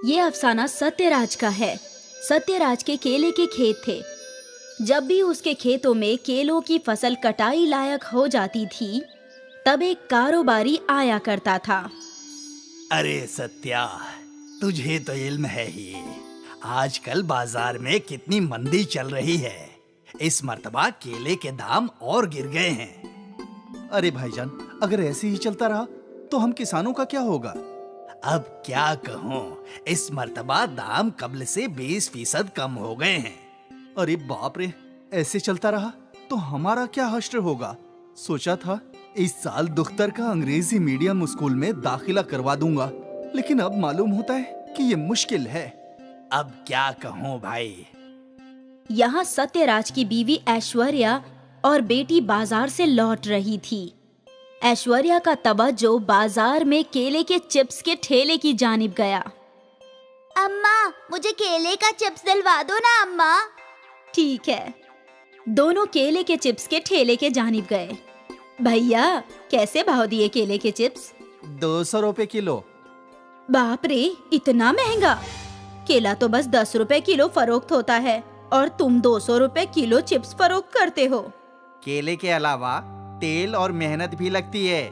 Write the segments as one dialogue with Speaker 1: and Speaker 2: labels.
Speaker 1: ये अफसाना सत्यराज का है। सत्यराज के केले के खेत थे। जब भी उसके खेतों में केलों की फसल कटाई लायक हो जाती थी, तब एक कारोबारी आया करता था।
Speaker 2: अरे सत्या, तुझे तो इल्म है ही, आजकल बाजार में कितनी मंदी चल रही है। इस मर्तबा केले के दाम और गिर गए हैं।
Speaker 3: अरे भाईजान, अगर ऐसे ही चलता रहा तो हम किसानों का क्या होगा?
Speaker 2: अब क्या कहूँ, इस मर्तबा दाम कब्ल से 20% कम हो गए हैं।
Speaker 3: अरे बाप रे, ऐसे चलता रहा तो हमारा क्या हश्र होगा? सोचा था इस साल दुख्तर का अंग्रेजी मीडियम स्कूल में दाखिला करवा दूंगा, लेकिन अब मालूम होता है कि ये मुश्किल है।
Speaker 2: अब क्या कहूँ भाई।
Speaker 1: यहाँ सत्यराज की बीवी ऐश्वर्या और बेटी बाजार से लौट रही थी। ऐश्वर्या का तवज्जो बाजार में केले के चिप्स के ठेले की जानिब गया।
Speaker 4: अम्मा, मुझे केले का चिप्स दिलवा दो ना अम्मा।
Speaker 1: ठीक है। दोनों केले के चिप्स के ठेले के जानिब गए। भैया, कैसे भाव दिए केले के चिप्स?
Speaker 3: 200 रुपए किलो।
Speaker 1: बाप रे, इतना महंगा? केला तो बस 10 रुपए किलो फरोख्त होता है और तुम 200 रुपए किलो चिप्स फरोख्त करते हो।
Speaker 3: केले के अलावा तेल और मेहनत भी लगती है।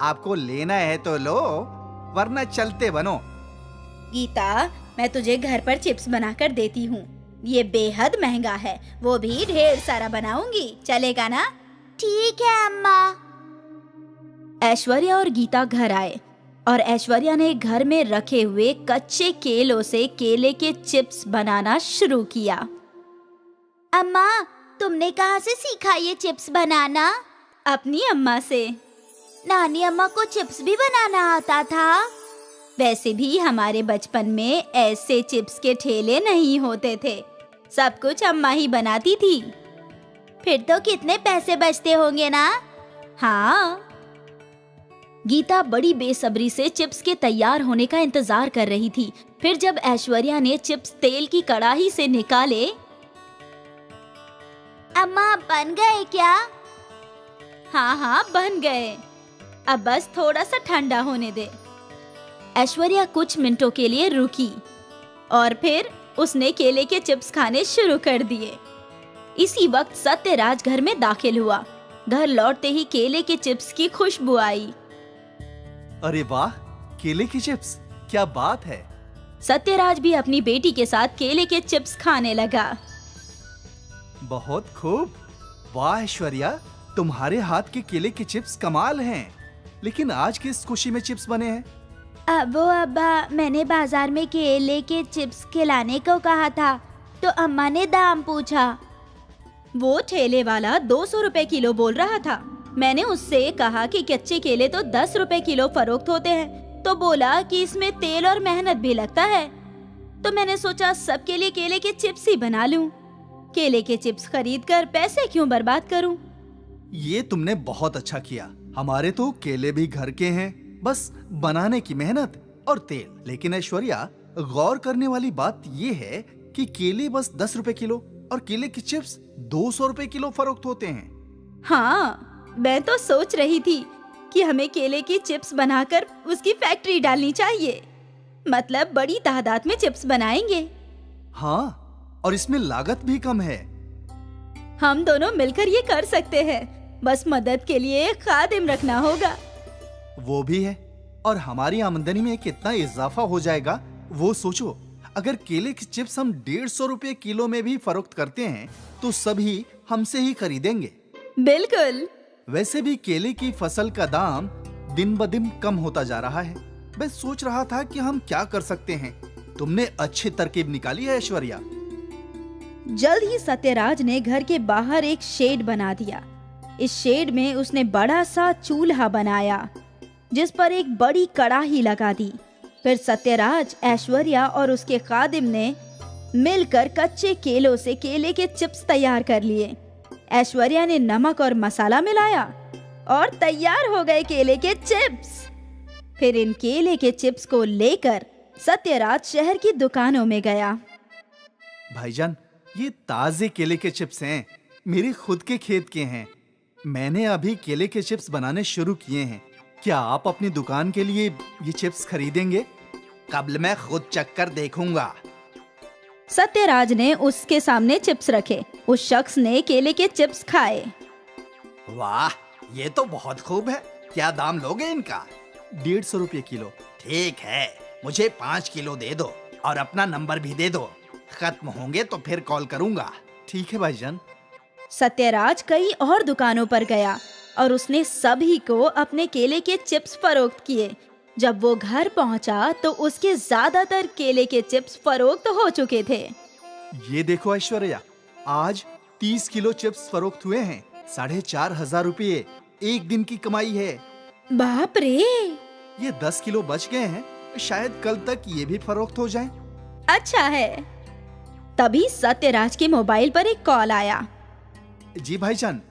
Speaker 3: आपको लेना है तो लो, वरना चलते बनो।
Speaker 1: गीता, मैं तुझे घर पर चिप्स बनाकर देती हूँ। ये बेहद महंगा है, वो भी ढेर सारा बनाऊंगी। चलेगा ना?
Speaker 4: ठीक है अम्मा।
Speaker 1: ऐश्वर्या और गीता घर आए और ऐश्वर्या ने घर में रखे हुए कच्चे केलों से केले के चिप्स बनाना शुरू किया।
Speaker 4: अम्मा, तुमने कहाँ से सीखा ये चिप्स बनाना?
Speaker 1: अपनी अम्मा से।
Speaker 4: नानी अम्मा को चिप्स भी बनाना आता था?
Speaker 1: वैसे भी हमारे बचपन में ऐसे चिप्स के ठेले नहीं होते थे, सब कुछ अम्मा ही बनाती थी।
Speaker 4: फिर तो कितने पैसे बचते होंगे ना?
Speaker 1: हाँ। गीता बड़ी बेसब्री से चिप्स के तैयार होने का इंतजार कर रही थी। फिर जब ऐश्वर्या ने चिप्स तेल की कड़ाही से निकाले।
Speaker 4: अम्मा, बन गए क्या?
Speaker 1: हाँ, बन गए। अब बस थोड़ा सा ठंडा होने दे। ऐश्वर्या कुछ मिनटों के लिए रुकी और फिर उसने केले के चिप्स खाने शुरू कर दिए। इसी वक्त सत्यराज घर में दाखिल हुआ। घर लौटते ही केले के चिप्स की खुशबू आई।
Speaker 3: अरे वाह, केले की चिप्स, क्या बात है।
Speaker 1: सत्यराज भी अपनी बेटी के साथ केले के चिप्स खाने लगा।
Speaker 3: बहुत खूब। वाह ऐश्वर्या, तुम्हारे हाथ के केले के चिप्स कमाल हैं। लेकिन आज किस खुशी में चिप्स बने हैं?
Speaker 4: अब्बा, मैंने बाजार में केले के चिप्स खिलाने को कहा था, तो अम्मा ने दाम पूछा।
Speaker 1: वो ठेले वाला 200 रुपए किलो बोल रहा था। मैंने उससे कहा कि कच्चे केले तो 10 रुपए किलो फरोख्त होते हैं, तो बोला कि इसमें तेल और मेहनत भी लगता है। तो मैंने सोचा सबके लिए केले के चिप्स ही बना लूं। केले के चिप्स खरीदकर पैसे क्यों बर्बाद करूं?
Speaker 3: ये तुमने बहुत अच्छा किया। हमारे तो केले भी घर के हैं, बस बनाने की मेहनत और तेल। लेकिन ऐश्वर्या, गौर करने वाली बात ये है कि केले बस 10 रुपए किलो और केले की चिप्स 200 रुपए किलो फरोख्त होते हैं।
Speaker 1: हाँ, मैं तो सोच रही थी कि हमें केले की चिप्स बनाकर उसकी फैक्ट्री डालनी चाहिए। मतलब बड़ी तादाद में चिप्स बनाएंगे।
Speaker 3: हाँ, और इसमें लागत भी कम है।
Speaker 1: हम दोनों मिलकर ये कर सकते हैं। बस मदद के लिए एक खादिम रखना होगा।
Speaker 3: वो भी है, और हमारी आमदनी में कितना इजाफा हो जाएगा वो सोचो। अगर केले की चिप्स हम 150 रुपए किलो में भी फरोख्त करते हैं तो सभी हमसे ही खरीदेंगे।
Speaker 1: बिल्कुल।
Speaker 3: वैसे भी केले की फसल का दाम दिन ब दिन कम होता जा रहा है। मैं सोच रहा था कि हम क्या कर सकते हैं। तुमने अच्छी तरकीब निकाली है ऐश्वर्या।
Speaker 1: जल्द ही सत्यराज ने घर के बाहर एक शेड बना दिया। इस शेड में उसने बड़ा सा चूल्हा बनाया, जिस पर एक बड़ी कड़ाही लगा दी। फिर सत्यराज, ऐश्वर्या और उसके खादिम ने मिलकर कच्चे केलों से केले के चिप्स तैयार कर लिए। ऐश्वर्या ने नमक और मसाला मिलाया और तैयार हो गए केले के चिप्स। फिर इन केले के चिप्स को लेकर सत्यराज शहर की दुकानों में गया।
Speaker 3: भाईजान, ये ताजे केले के चिप्स हैं, मेरे खुद के खेत के हैं। मैंने अभी केले के चिप्स बनाने शुरू किए हैं। क्या आप अपनी दुकान के लिए ये चिप्स खरीदेंगे?
Speaker 2: कब्ल मैं खुद चक्कर देखूंगा।
Speaker 1: सत्यराज ने उसके सामने चिप्स रखे। उस शख्स ने केले के चिप्स खाए।
Speaker 2: वाह, ये तो बहुत खूब है। क्या दाम लोगे इनका?
Speaker 3: 150 रुपये किलो।
Speaker 2: ठीक है, मुझे 5 किलो दे दो और अपना नंबर भी दे दो। खत्म होंगे तो फिर कॉल करूंगा।
Speaker 3: ठीक है भाईजान।
Speaker 1: सत्यराज कई और दुकानों पर गया और उसने सभी को अपने केले के चिप्स फरोख्त किए। जब वो घर पहुंचा तो उसके ज्यादातर केले के चिप्स फरोख्त हो चुके थे।
Speaker 3: ये देखो ऐश्वर्या, आज 30 किलो चिप्स फरोख्त हुए हैं। 4,500 रुपये एक दिन की कमाई है।
Speaker 1: बाप रे!
Speaker 3: ये 10 किलो बच गए हैं, शायद कल तक ये भी फरोख्त हो जाएं।
Speaker 1: अच्छा है। तभी सत्यराज के मोबाइल पर एक कॉल आया।
Speaker 3: जी भाईजान,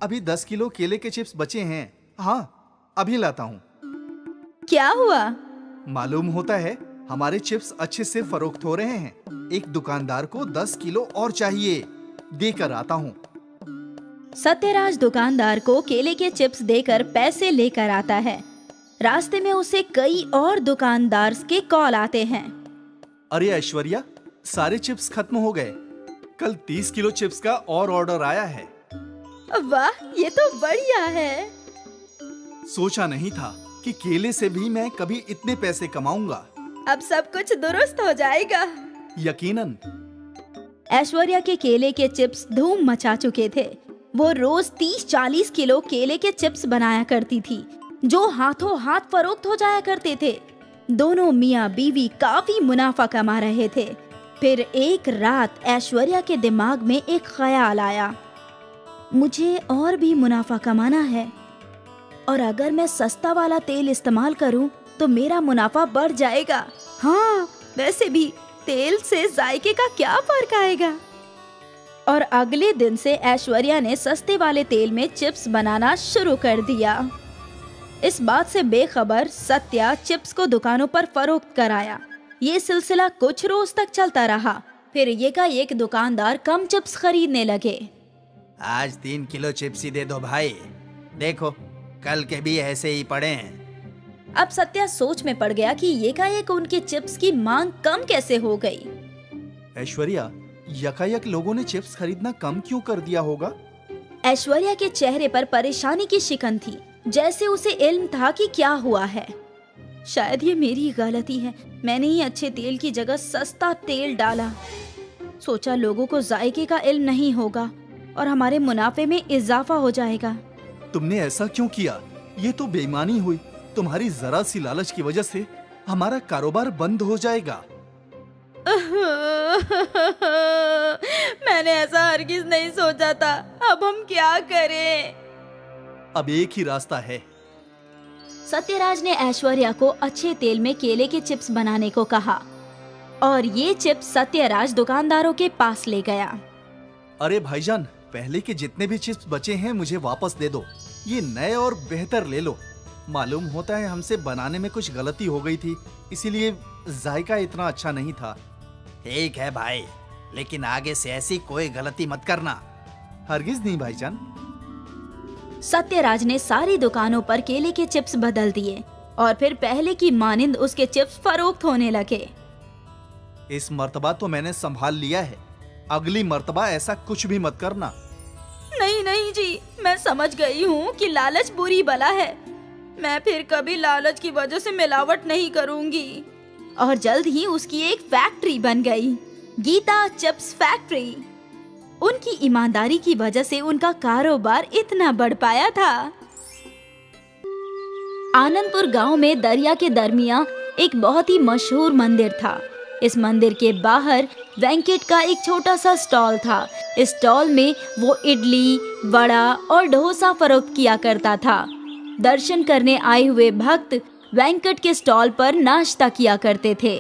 Speaker 3: अभी 10 किलो केले के चिप्स बचे हैं। हाँ, अभी लाता हूँ।
Speaker 1: क्या हुआ?
Speaker 3: मालूम होता है हमारे चिप्स अच्छे से फरोख्त हो रहे हैं। एक दुकानदार को 10 किलो और चाहिए, देकर आता हूँ।
Speaker 1: सत्यराज दुकानदार को केले के चिप्स देकर पैसे लेकर आता है। रास्ते में उसे कई और दुकानदार के कॉल आते हैं।
Speaker 3: अरे ऐश्वर्या, सारे चिप्स खत्म हो गए। कल 30 किलो चिप्स का और ऑर्डर आया है।
Speaker 1: वाह, ये तो बढ़िया है।
Speaker 3: सोचा नहीं था कि केले से भी मैं कभी इतने पैसे कमाऊंगा।
Speaker 1: अब सब कुछ दुरुस्त हो जाएगा।
Speaker 3: यकीनन।
Speaker 1: ऐश्वर्या के केले के चिप्स धूम मचा चुके थे। वो रोज 30-40 किलो केले के चिप्स बनाया करती थी, जो हाथों हाथ फरोख्त हो जाया करते थे। दोनों मियाँ बीवी काफी मुनाफा कमा रहे थे। फिर एक रात ऐश्वर्या के दिमाग में एक ख्याल आया। मुझे और भी मुनाफा कमाना है, और अगर मैं सस्ता वाला तेल इस्तेमाल करूं तो मेरा मुनाफा बढ़ जाएगा। हाँ, वैसे भी तेल से जायके का क्या फर्क आएगा। और अगले दिन से ऐश्वर्या ने सस्ते वाले तेल में चिप्स बनाना शुरू कर दिया। इस बात से बेखबर सत्या चिप्स को दुकानों पर फरोख्त कराया। ये सिलसिला कुछ रोज तक चलता रहा। फिर एकाएक दुकानदार कम चिप्स खरीदने लगे।
Speaker 2: आज 3 किलो चिप्स ही दे दो भाई। देखो, कल के भी ऐसे ही पड़े हैं।
Speaker 1: अब सत्या सोच में पड़ गया कि एकाएक उनके चिप्स की मांग कम कैसे हो गई।
Speaker 3: ऐश्वर्या, यकायक लोगों ने चिप्स खरीदना कम क्यों कर दिया होगा?
Speaker 1: ऐश्वर्या के चेहरे पर परेशानी की शिकन थी, जैसे उसे इल्म था कि क्या हुआ है। शायद ये मेरी गलती है। मैंने ही अच्छे तेल की जगह सस्ता तेल डाला। सोचा लोगों को जायके का इल्म नहीं होगा और हमारे मुनाफे में इजाफा हो जाएगा।
Speaker 3: तुमने ऐसा क्यों किया? ये तो बेईमानी हुई। तुम्हारी जरा सी लालच की वजह से हमारा कारोबार बंद हो जाएगा।
Speaker 1: मैंने ऐसा हरगिज नहीं सोचा था। अब हम क्या करें?
Speaker 3: अब एक ही रास्ता है।
Speaker 1: सत्यराज ने ऐश्वर्या को अच्छे तेल में केले के चिप्स बनाने को कहा और ये चिप्स सत्यराज दुकानदारों के पास ले गया।
Speaker 3: अरे भाईजान, पहले के जितने भी चिप्स बचे हैं मुझे वापस दे दो। ये नए और बेहतर ले लो। मालूम होता है हमसे बनाने में कुछ गलती हो गई थी, इसीलिए जायका इतना अच्छा नहीं था।
Speaker 2: ठीक है भाई, लेकिन आगे से ऐसी कोई गलती मत करना।
Speaker 3: हरगिज नहीं भाईजान।
Speaker 1: सत्यराज ने सारी दुकानों पर केले के चिप्स बदल दिए और फिर पहले की मानिंद उसके चिप्स फरोख्त होने लगे।
Speaker 3: इस मर्तबा तो मैंने संभाल लिया है। अगली मर्तबा ऐसा कुछ भी मत करना।
Speaker 1: नहीं नहीं जी, मैं समझ गई हूँ कि लालच बुरी बला है। मैं फिर कभी लालच की वजह से मिलावट नहीं करूँगी। और जल्द ही उसकी एक फैक्ट्री बन गई, गीता चिप्स फैक्ट्री। उनकी ईमानदारी की वजह से उनका कारोबार इतना बढ़ पाया था। आनंदपुर गांव में दरिया के दरमिया एक बहुत ही मशहूर मंदिर था। इस मंदिर के बाहर वेंकट का एक छोटा सा स्टॉल था। इस स्टॉल में वो इडली, वड़ा और डोसा फरोख्त किया करता था। दर्शन करने आए हुए भक्त वेंकट के स्टॉल पर नाश्ता किया करते थे।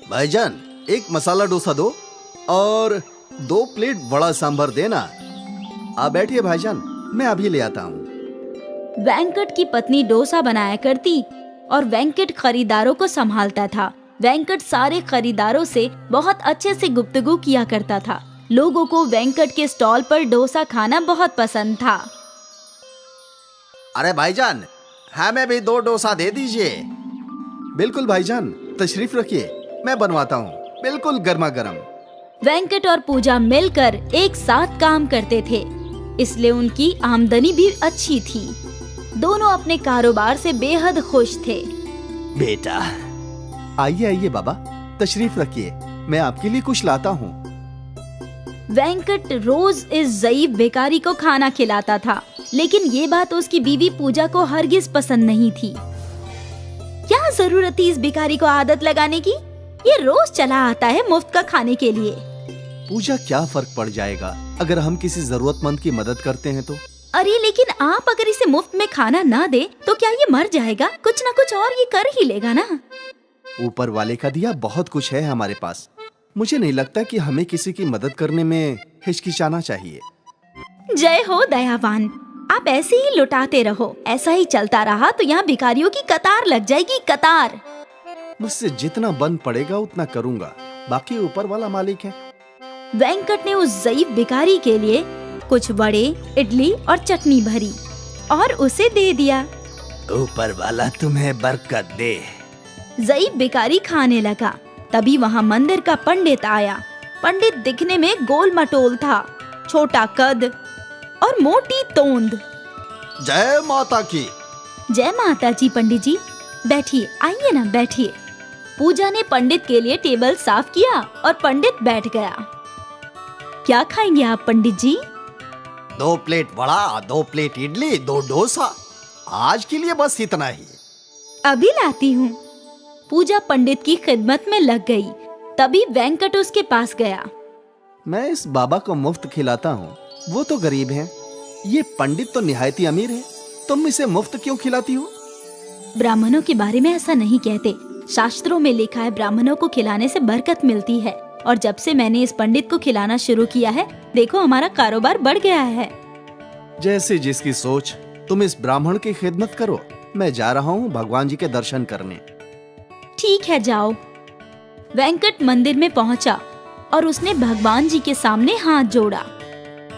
Speaker 5: भाईजान, एक मसाला डोसा दो और 2 प्लेट वड़ा सांभर देना। आप बैठिए भाईजान, मैं अभी ले आता हूँ।
Speaker 1: वेंकट की पत्नी डोसा बनाया करती और वेंकट खरीदारों को संभालता था। वेंकट सारे खरीदारों से बहुत अच्छे से गुफ्तगू किया करता था। लोगों को वेंकट के स्टॉल पर डोसा खाना बहुत पसंद था।
Speaker 5: अरे भाईजान, हमें भी 2 डोसा दे दीजिए।
Speaker 3: बिल्कुल भाईजान,
Speaker 5: तशरीफ रखिए, मैं बनवाता हूँ, बिल्कुल गर्मा गर्म।
Speaker 1: वेंकट और पूजा मिलकर एक साथ काम करते थे, इसलिए उनकी आमदनी भी अच्छी थी। दोनों अपने कारोबार से बेहद खुश थे।
Speaker 2: बेटा,
Speaker 3: आइए आइए बाबा, तशरीफ रखिए, मैं आपके लिए कुछ लाता हूँ।
Speaker 1: वेंकट रोज इस ज़ईफ भिखारी को खाना खिलाता था, लेकिन ये बात उसकी बीवी पूजा को हरगिज पसंद नहीं थी। क्या जरूरत थी इस भिखारी को आदत लगाने की? ये रोज चला आता है मुफ्त का खाने के लिए।
Speaker 3: पूजा, क्या फर्क पड़ जाएगा अगर हम किसी जरूरतमंद की मदद करते हैं तो?
Speaker 1: अरे लेकिन आप अगर इसे मुफ्त में खाना ना दे तो क्या ये मर जाएगा? कुछ ना कुछ और ये कर ही लेगा ना।
Speaker 3: ऊपर वाले का दिया बहुत कुछ है हमारे पास। मुझे नहीं लगता कि हमें किसी की मदद करने में हिचकिचाना चाहिए।
Speaker 1: जय हो दयावान, आप ऐसे ही लुटाते रहो। ऐसा ही चलता रहा तो यहाँ भिखारियों की कतार लग जाएगी, कतार।
Speaker 3: मुझसे जितना बन पड़ेगा उतना करूंगा, बाकी ऊपर वाला मालिक है।
Speaker 1: वेंकट ने उस ज़ईफ भिखारी के लिए कुछ वड़े, इडली और चटनी भरी और उसे दे दिया।
Speaker 2: ऊपर वाला तुम्हें बरकत दे।
Speaker 1: ज़ईफ भिखारी खाने लगा। तभी वहाँ मंदिर का पंडित आया। पंडित दिखने में गोल मटोल था, छोटा कद और मोटी तोंद।
Speaker 5: जय माता की।
Speaker 1: जय माता जी। पंडित जी बैठिए, आइए ना बैठिए। पूजा ने पंडित के लिए टेबल साफ किया और पंडित बैठ गया। क्या खाएंगे आप पंडित जी?
Speaker 5: 2 प्लेट वड़ा, 2 प्लेट इडली, 2 डोसा। आज के लिए बस इतना ही।
Speaker 1: अभी लाती हूँ। पूजा पंडित की खिदमत में लग गई। तभी वेंकट उसके पास गया।
Speaker 3: मैं इस बाबा को मुफ्त खिलाता हूँ, वो तो गरीब हैं। ये पंडित तो निहायती अमीर है, तुम इसे मुफ्त क्यों खिलाती हो?
Speaker 1: ब्राह्मणों के बारे में ऐसा नहीं कहते। शास्त्रों में लिखा है ब्राह्मणों को खिलाने से बरकत मिलती है। और जब से मैंने इस पंडित को खिलाना शुरू किया है, देखो हमारा कारोबार बढ़ गया है।
Speaker 3: जैसे जिसकी सोच। तुम इस ब्राह्मण की खिदमत करो, मैं जा रहा हूँ भगवान जी के दर्शन करने।
Speaker 1: ठीक है, जाओ। वेंकट मंदिर में पहुंचा और उसने भगवान जी के सामने हाथ जोड़ा।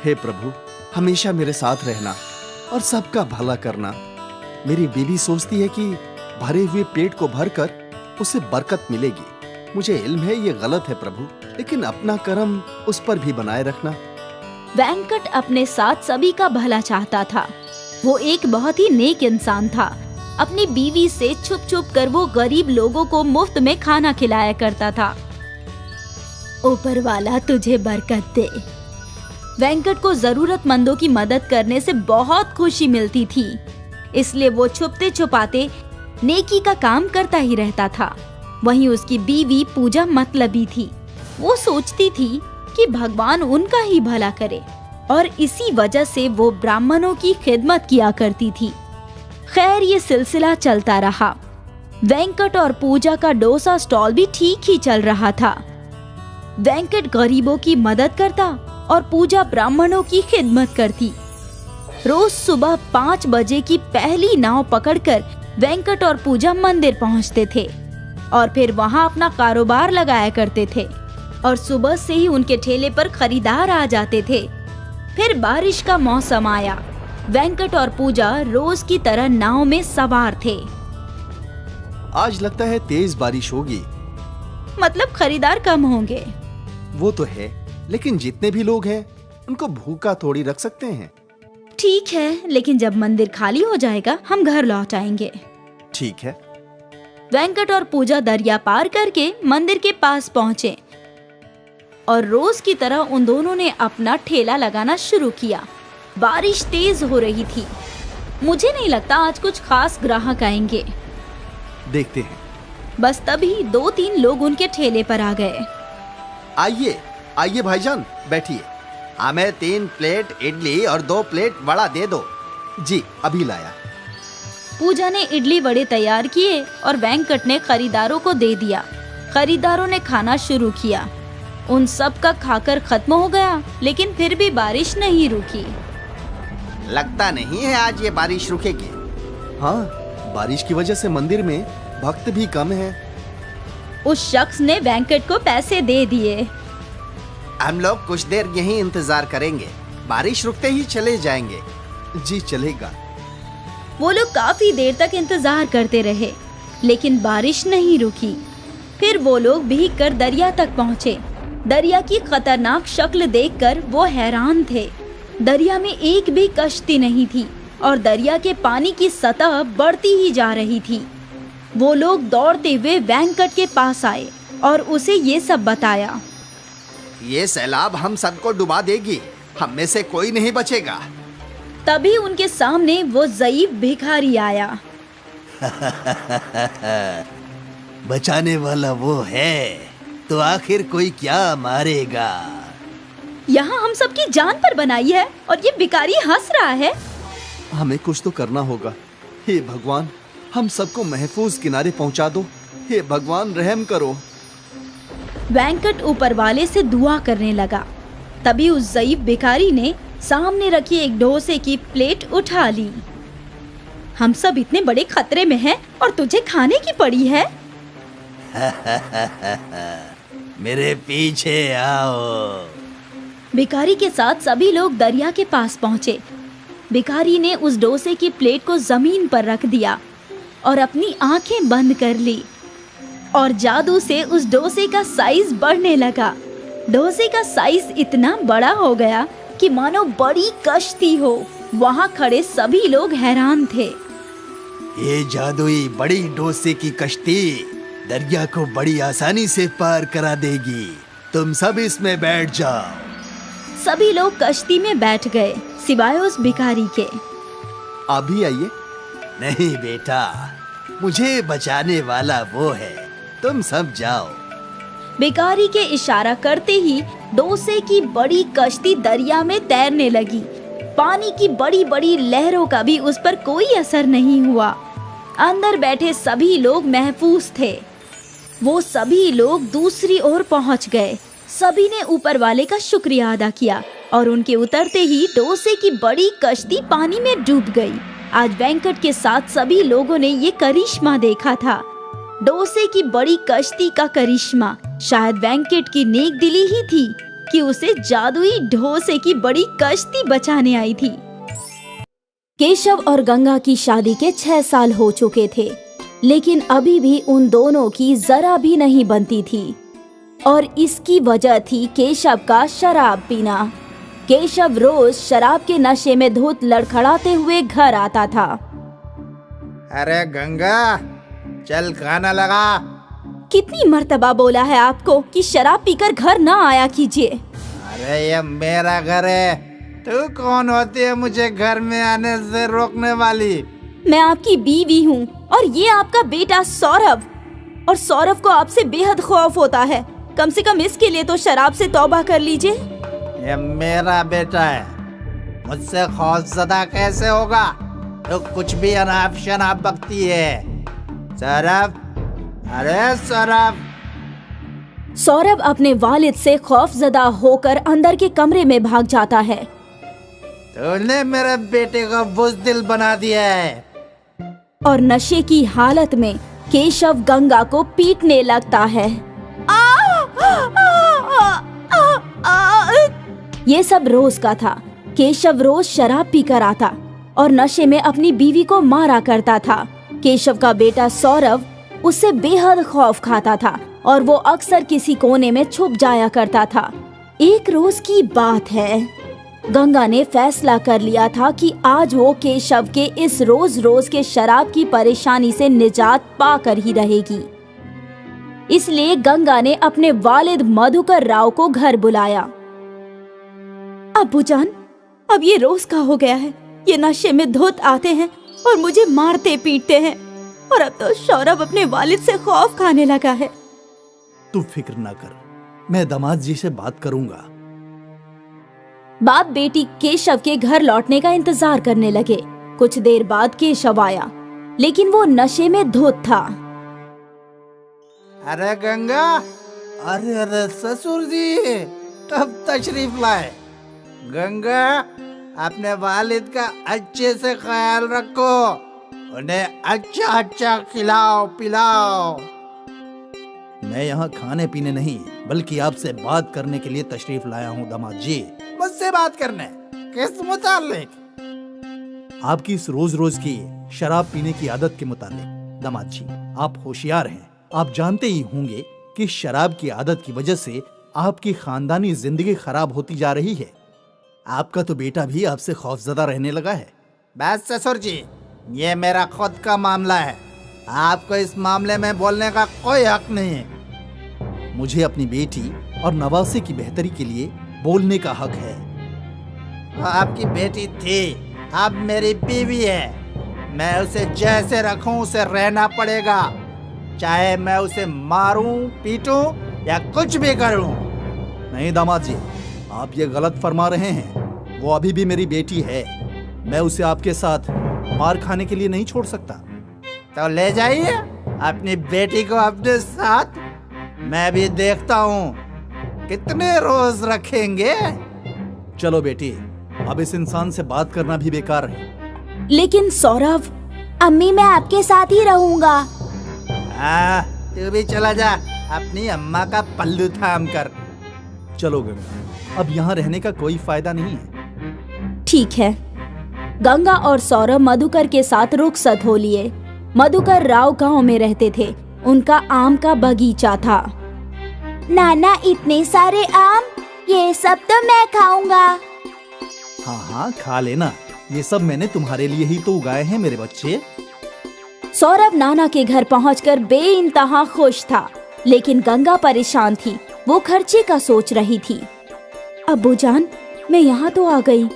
Speaker 3: हे प्रभु, हमेशा मेरे साथ रहना और सबका भला करना। मेरी बीवी सोचती है कि भरे हुए पेट को भरकर उसे बरकत मिलेगी। मुझे इल्म है ये गलत है प्रभु, लेकिन अपना कर्म उस पर भी बनाए रखना।
Speaker 1: वेंकट अपने साथ सभी का भला चाहता था। वो एक बहुत ही नेक इंसान था। अपनी बीवी से छुप छुप कर वो गरीब लोगों को मुफ्त में खाना खिलाया करता था। ऊपर वाला तुझे बरकत दे। वेंकट को जरूरतमंदों की मदद करने से बहुत खुशी मिलती थी, इसलिए वो छुपते छुपाते नेकी का काम करता ही रहता था। वहीं उसकी बीवी पूजा मतलबी थी। वो सोचती थी कि भगवान उनका ही भला करे और इसी वजह से वो ब्राह्मणों की खिदमत किया करती थी। खैर, ये सिलसिला चलता रहा। वेंकट और पूजा का डोसा स्टॉल भी ठीक ही चल रहा था। वेंकट गरीबों की मदद करता और पूजा ब्राह्मणों की खिदमत करती। रोज सुबह 5 बजे की पहली नाव पकड़कर वेंकट और पूजा मंदिर पहुंचते थे और फिर वहां अपना कारोबार लगाया करते थे। और सुबह से ही उनके ठेले पर खरीदार आ जाते थे। फिर बारिश का मौसम आया। वेंकट और पूजा रोज की तरह नाव में सवार थे।
Speaker 3: आज लगता है तेज बारिश होगी।
Speaker 1: मतलब खरीदार कम होंगे।
Speaker 3: वो तो है, लेकिन जितने भी लोग हैं उनको भूखा थोड़ी रख सकते हैं।
Speaker 1: ठीक है, लेकिन जब मंदिर खाली हो जाएगा हम घर लौट आएंगे।
Speaker 3: ठीक है।
Speaker 1: वेंकट और पूजा दरिया पार करके मंदिर के पास पहुँचे और रोज की तरह उन दोनों ने अपना ठेला लगाना शुरू किया। बारिश तेज हो रही थी। मुझे नहीं लगता आज कुछ खास ग्राहक आएंगे।
Speaker 3: देखते हैं।
Speaker 1: बस तभी 2-3 लोग उनके ठेले पर आ गए।
Speaker 5: आइए आइए भाईजान, बैठिए। हमें 3 प्लेट इडली और 2 प्लेट वड़ा दे दो।
Speaker 3: जी, अभी लाया।
Speaker 1: पूजा ने इडली वड़े तैयार किए और वेंकट ने खरीदारों को दे दिया। खरीदारों ने खाना शुरू किया। उन सब का खाकर खत्म हो गया, लेकिन फिर भी बारिश नहीं रुकी।
Speaker 5: लगता नहीं है आज ये बारिश रुकेगी।
Speaker 3: हाँ, बारिश की वजह से मंदिर में भक्त भी कम है।
Speaker 1: उस शख्स ने वेंकट को पैसे दे दिए।
Speaker 5: हम लोग कुछ देर यहीं इंतजार करेंगे, बारिश रुकते ही चले जाएंगे।
Speaker 3: जी चलेगा।
Speaker 1: वो लोग काफी देर तक इंतजार करते रहे, लेकिन बारिश नहीं रुकी। फिर वो लोग भीग कर दरिया तक पहुँचे। दरिया की खतरनाक शक्ल देखकर वो हैरान थे। दरिया में एक भी कश्ती नहीं थी और दरिया के पानी की सतह बढ़ती ही जा रही थी। वो लोग दौड़ते हुए वेंकट के पास आए और उसे ये सब बताया।
Speaker 5: ये सैलाब हम सबको डुबा देगी, हम में से कोई नहीं बचेगा।
Speaker 1: तभी उनके सामने वो ज़ईफ भिखारी आया।
Speaker 2: बचाने वाला वो है तो आखिर कोई क्या मारेगा।
Speaker 1: यहाँ हम सबकी जान पर बनाई है और ये भिखारी हंस रहा है।
Speaker 3: हमें कुछ तो करना होगा। हे भगवान, हम सबको महफूज किनारे पहुंचा दो। हे भगवान, रहम करो।
Speaker 1: वेंकट ऊपर वाले से दुआ करने लगा। तभी उस ज़ईफ भिखारी ने सामने रखी एक डोसे की प्लेट उठा ली। हम सब इतने बड़े खतरे में हैं और तुझे खाने की पड़ी है।
Speaker 2: मेरे पीछे आओ।
Speaker 1: भिखारी के साथ सभी लोग दरिया के पास पहुंचे। भिखारी ने उस डोसे की प्लेट को जमीन पर रख दिया और अपनी आंखें बंद कर ली और जादू से उस डोसे का साइज बढ़ने लगा। डोसे का साइज इतना बड़ा हो गया कि मानो बड़ी कश्ती हो। वहाँ खड़े सभी लोग हैरान थे।
Speaker 2: ये जादुई बड़ी डोसे की कश्ती दरिया को बड़ी आसानी से पार करा देगी। तुम सब इसमें बैठ जाओ।
Speaker 1: सभी लोग कश्ती में बैठ गए सिवाय उस भिखारी के।
Speaker 3: आप भी आइए।
Speaker 2: नहीं बेटा, मुझे बचाने वाला वो है, तुम सब जाओ।
Speaker 1: भिखारी के इशारा करते ही डोसे की बड़ी कश्ती दरिया में तैरने लगी। पानी की बड़ी बड़ी लहरों का भी उस पर कोई असर नहीं हुआ। अंदर बैठे सभी लोग महफूज थे। वो सभी लोग दूसरी ओर पहुंच गए। सभी ने ऊपर वाले का शुक्रिया अदा किया और उनके उतरते ही डोसे की बड़ी कश्ती पानी में डूब गई। आज वेंकट के साथ सभी लोगों ने ये करिश्मा देखा था। डोसे की बड़ी कश्ती का करिश्मा शायद वेंकट की नेक दिली ही थी कि उसे जादुई डोसे की बड़ी कश्ती बचाने आई थी। केशव और गंगा की शादी के 6 साल हो चुके थे, लेकिन अभी भी उन दोनों की जरा भी नहीं बनती थी और इसकी वजह थी केशव का शराब पीना। केशव रोज शराब के नशे में धुत लड़खड़ाते हुए घर आता था।
Speaker 6: अरे गंगा, चल खाना लगा।
Speaker 1: कितनी मर्तबा बोला है आपको कि शराब पीकर घर ना आया कीजिए।
Speaker 6: अरे ये मेरा घर है, तू कौन होती है मुझे घर में आने से रोकने वाली?
Speaker 1: मैं आपकी बीवी हूँ और ये आपका बेटा सौरभ, और सौरभ को आपसे बेहद खौफ होता है। कम से कम इसके लिए तो शराब से तौबा कर लीजिए।
Speaker 6: ये मेरा बेटा है, मुझसे खौफजदा कैसे होगा? तो कुछ भी अनाप शनाप बकती है। सौरभ, अरे सौरभ।
Speaker 1: सौरभ अपने वालिद से खौफजदा होकर अंदर के कमरे में भाग जाता है।
Speaker 6: तूने मेरे बेटे को बुज़दिल बना दिया है।
Speaker 1: और नशे की हालत में केशव गंगा को पीटने लगता है। ये सब रोज का था। केशव रोज शराब पीकर आता और नशे में अपनी बीवी को मारा करता था। केशव का बेटा सौरभ उससे बेहद खौफ खाता था और वो अक्सर किसी कोने में छुप जाया करता था। एक रोज की बात है, गंगा ने फैसला कर लिया था कि आज वो केशव के इस रोज रोज के शराब की परेशानी से निजात पाकर ही रहेगी। इसलिए गंगा ने अपने वालिद मधुकर राव को घर बुलाया। अब्बूजान, अब ये रोज का हो गया है। ये नशे में धुत आते हैं और मुझे मारते पीटते हैं, और अब तो सौरभ अपने वालिद से खौफ खाने लगा है।
Speaker 3: तू फिक्र ना कर, मैं दामाद जी से बात करूंगा।
Speaker 1: बाप बेटी केशव के घर लौटने का इंतजार करने लगे। कुछ देर बाद केशव आया, लेकिन वो नशे में धुत था।
Speaker 6: अरे गंगा, अरे ससुर जी, कब तशरीफ लाए? गंगा, अपने वालिद का अच्छे से ख्याल रखो, उन्हें अच्छा अच्छा खिलाओ पिलाओ।
Speaker 3: मैं यहाँ खाने पीने नहीं बल्कि आपसे बात करने के लिए तशरीफ लाया हूँ दामाद जी।
Speaker 6: मुझसे बात करने? किस मुतालिक?
Speaker 3: आपकी इस रोज रोज की शराब पीने की आदत के मुताबिक। दामाद जी, आप होशियार हैं, आप जानते ही होंगे कि शराब की आदत की वजह से आपकी खानदानी जिंदगी खराब होती जा रही है। आपका तो बेटा भी आपसे खौफजदा रहने लगा है।
Speaker 6: बस ससुर जी, ये मेरा खुद का मामला है, आपको इस मामले में बोलने का कोई हक नहीं है।
Speaker 3: मुझे अपनी बेटी और नवासे की बेहतरी के लिए बोलने का हक है।
Speaker 6: वो आपकी बेटी थी, अब मेरी बीवी है। मैं उसे जैसे रखूं उसे रहना पड़ेगा, चाहे मैं उसे मारूं, पीटूं या कुछ भी करूं।
Speaker 3: नहीं दामाद जी, आप ये गलत फरमा रहे हैं। वो अभी भी मेरी बेटी है। मैं उसे आपके साथ मार खाने के लिए नहीं छोड़ सकता।
Speaker 6: तो ले जाइए अपनी बेटी को अपने साथ, मैं भी देखता हूँ कितने रोज रखेंगे।
Speaker 3: चलो बेटी, अब इस इंसान से बात करना भी बेकार है।
Speaker 4: लेकिन सौरभ, अम्मी मैं आपके साथ ही रहूंगा।
Speaker 6: हाँ, तू भी चला जा, अपनी अम्मा का पल्लू थाम कर।
Speaker 3: चलो गंगा, अब यहाँ रहने का कोई फायदा नहीं है।
Speaker 1: ठीक है। गंगा और सौरभ मधुकर के साथ रुखसत हो लिए। मधुकर राव गांव में रहते थे। उनका आम का बगीचा था।
Speaker 4: नाना, इतने सारे आम, ये सब तो मैं खाऊंगा।
Speaker 3: हाँ हाँ, खा लेना। ये सब मैंने तुम्हारे लिए ही तो उगाए हैं मेरे बच्चे।
Speaker 1: सौरभ नाना के घर पहुंचकर बेइंतहा खुश था, लेकिन गंगा परेशान थी। वो खर्चे का सोच रही थी। अब्बूजान, मैं यहाँ तो आ गई,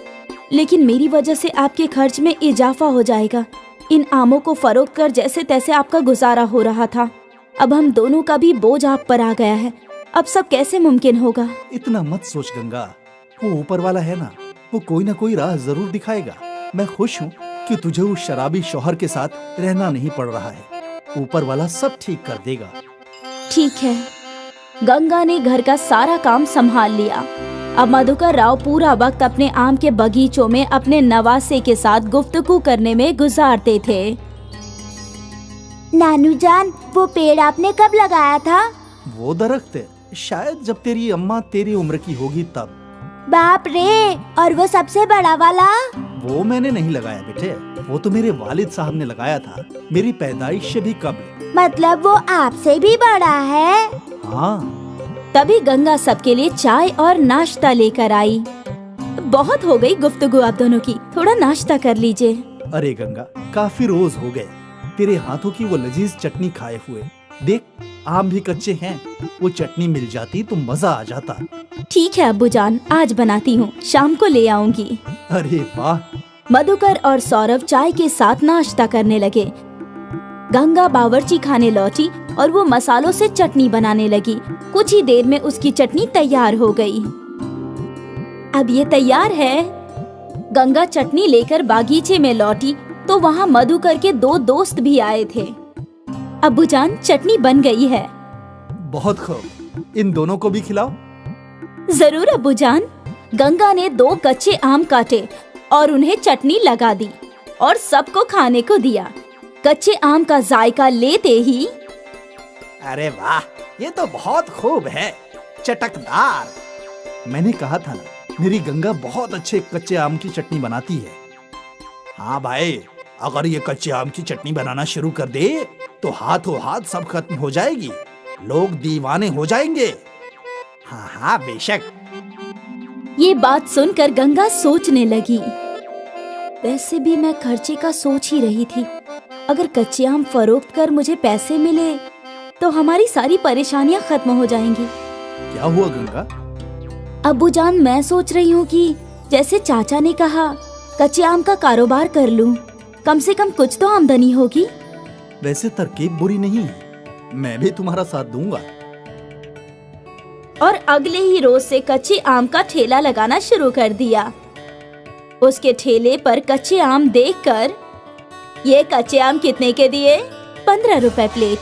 Speaker 1: लेकिन मेरी वजह से आपके खर्च में इजाफा हो जाएगा। इन आमों को फरोख्त कर जैसे तैसे आपका गुजारा हो रहा था। अब हम दोनों का भी बोझ आप पर आ गया है। अब सब कैसे मुमकिन होगा?
Speaker 3: इतना मत सोच गंगा, वो ऊपर वाला है ना, वो कोई ना कोई राह जरूर दिखाएगा। मैं खुश हूँ कि तुझे उस शराबी शौहर के साथ रहना नहीं पड़ रहा है। ऊपर वाला सब ठीक कर देगा।
Speaker 1: ठीक है। गंगा ने घर का सारा काम संभाल लिया। अब मधुकर राव पूरा वक्त अपने आम के बगीचों में अपने नवासे के साथ गुफ्तगू करने में गुजारते थे।
Speaker 4: नानू जान, वो पेड़ आपने कब लगाया था?
Speaker 3: वो दरख्त है, शायद जब तेरी अम्मा तेरी उम्र की होगी तब।
Speaker 4: बाप रे, और वो सबसे बड़ा वाला?
Speaker 3: वो मैंने नहीं लगाया बेटे, वो तो मेरे वालिद साहब ने लगाया था, मेरी पैदाइश से भी कबल।
Speaker 4: मतलब वो आपसे भी बड़ा है?
Speaker 3: हाँ।
Speaker 1: तभी गंगा सबके लिए चाय और नाश्ता लेकर आई। बहुत हो गई गुफ्तगू आप दोनों की, थोड़ा नाश्ता कर लीजिए।
Speaker 3: अरे गंगा, काफी रोज हो गए तेरे हाथों की वो लजीज चटनी खाए हुए। देख, आम भी कच्चे हैं, वो चटनी मिल जाती तो मजा आ जाता।
Speaker 1: ठीक है अब्बूजान, आज बनाती हूँ, शाम को ले आऊंगी।
Speaker 3: अरे वाह।
Speaker 1: मधुकर और सौरभ चाय के साथ नाश्ता करने लगे। गंगा बावर्ची खाने लौटी और वो मसालों से चटनी बनाने लगी। कुछ ही देर में उसकी चटनी तैयार हो गई। अब ये तैयार है। गंगा चटनी लेकर बागीचे में लौटी तो वहाँ मधुकर के दो दोस्त भी आए थे। अब्बूजान, चटनी बन गई है।
Speaker 3: बहुत खूब, इन दोनों को भी खिलाओ।
Speaker 1: जरूर अब्बूजान। गंगा ने 2 कच्चे आम काटे और उन्हें चटनी लगा दी और सबको खाने को दिया। कच्चे आम का जायका लेते ही,
Speaker 6: अरे वाह, ये तो बहुत खूब है, चटकदार।
Speaker 3: मैंने कहा था ना, मेरी गंगा बहुत अच्छे कच्चे आम की चटनी बनाती है।
Speaker 2: हाँ भाई, अगर ये कच्चे आम की चटनी बनाना शुरू कर दे तो हाथों हाथ सब खत्म हो जाएगी, लोग दीवाने हो जाएंगे।
Speaker 6: हाँ हाँ, बेशक।
Speaker 1: ये बात सुनकर गंगा सोचने लगी। वैसे भी मैं खर्चे का सोच ही रही थी। अगर कच्चे आम फरोख्त कर मुझे पैसे मिले तो हमारी सारी परेशानियां खत्म हो जाएंगी।
Speaker 3: क्या हुआ गंगा?
Speaker 1: अब्बूजान, मैं सोच रही हूँ कि जैसे चाचा ने कहा, कच्चे आम का कारोबार कर लूँ। कम से कम कुछ तो आमदनी होगी।
Speaker 3: वैसे तरकीब बुरी नहीं है, मैं भी तुम्हारा साथ दूंगा।
Speaker 1: और अगले ही रोज से कच्चे आम का ठेला लगाना शुरू कर दिया। उसके ठेले पर कच्चे आम देखकर, ये कच्चे आम कितने के दिए? 15 रुपए प्लेट।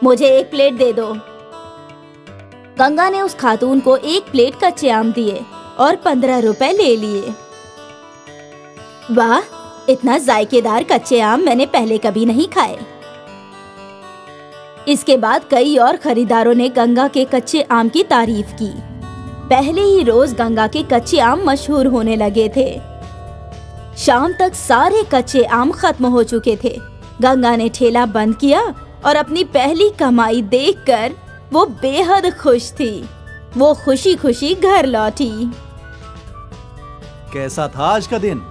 Speaker 1: मुझे 1 प्लेट दे दो। गंगा ने उस खातून को 1 प्लेट कच्चे आम दिए और 15 रुपए ले लिए। वाह, इतना जायकेदार कच्चे आम मैंने पहले कभी नहीं खाए। इसके बाद कई और खरीदारों ने गंगा के कच्चे आम की तारीफ की। पहले ही रोज गंगा के कच्चे आम मशहूर होने लगे थे। शाम तक सारे कच्चे आम खत्म हो चुके थे। गंगा ने ठेला बंद किया और अपनी पहली कमाई देखकर वो बेहद खुश थी। वो खुशी खुशी घर लौटी।
Speaker 3: कैसा था आज का दिन?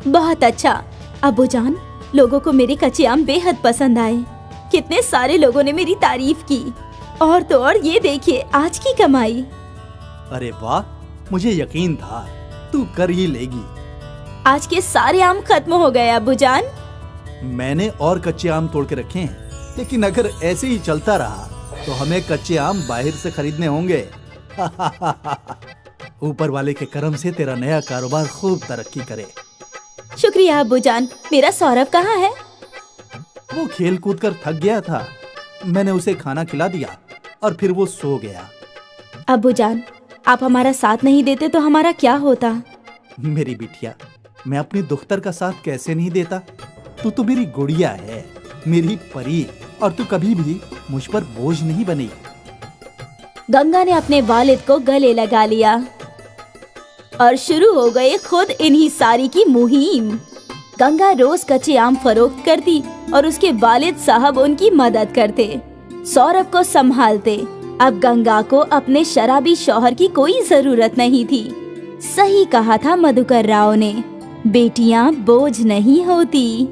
Speaker 1: बहुत अच्छा अब्बूजान, लोगों को मेरे कच्चे आम बेहद पसंद आए। कितने सारे लोगों ने मेरी तारीफ की। और तो और ये देखिए आज की कमाई।
Speaker 3: अरे वाह, मुझे यकीन था तू कर ही लेगी।
Speaker 1: आज के सारे आम खत्म हो गए अब्बूजान।
Speaker 3: मैंने और कच्चे आम तोड़ के रखे हैं, लेकिन अगर ऐसे ही चलता रहा तो हमें कच्चे आम बाहर से खरीदने होंगे। ऊपर वाले के करम से तेरा नया कारोबार खूब तरक्की करे।
Speaker 1: शुक्रिया अब्बूजान। मेरा सौरभ कहाँ है?
Speaker 3: वो खेल कूद कर थक गया था, मैंने उसे खाना खिला दिया और फिर वो सो गया।
Speaker 1: अब्बूजान, आप हमारा साथ नहीं देते तो हमारा क्या होता?
Speaker 3: मेरी बिटिया, मैं अपनी दुख्तर का साथ कैसे नहीं देता? तू तो मेरी गुड़िया है, मेरी परी, और तू कभी भी मुझ पर बोझ नहीं बनी।
Speaker 1: गंगा ने अपने वालिद को गले लगा लिया और शुरू हो गए खुद इन्हीं सारी की मुहिम। गंगा रोज कच्चे आम फरोख्त करती और उसके वालिद साहब उनकी मदद करते, सौरभ को संभालते। अब गंगा को अपने शराबी शौहर की कोई जरूरत नहीं थी। सही कहा था मधुकर राव ने, बेटियां बोझ नहीं होती।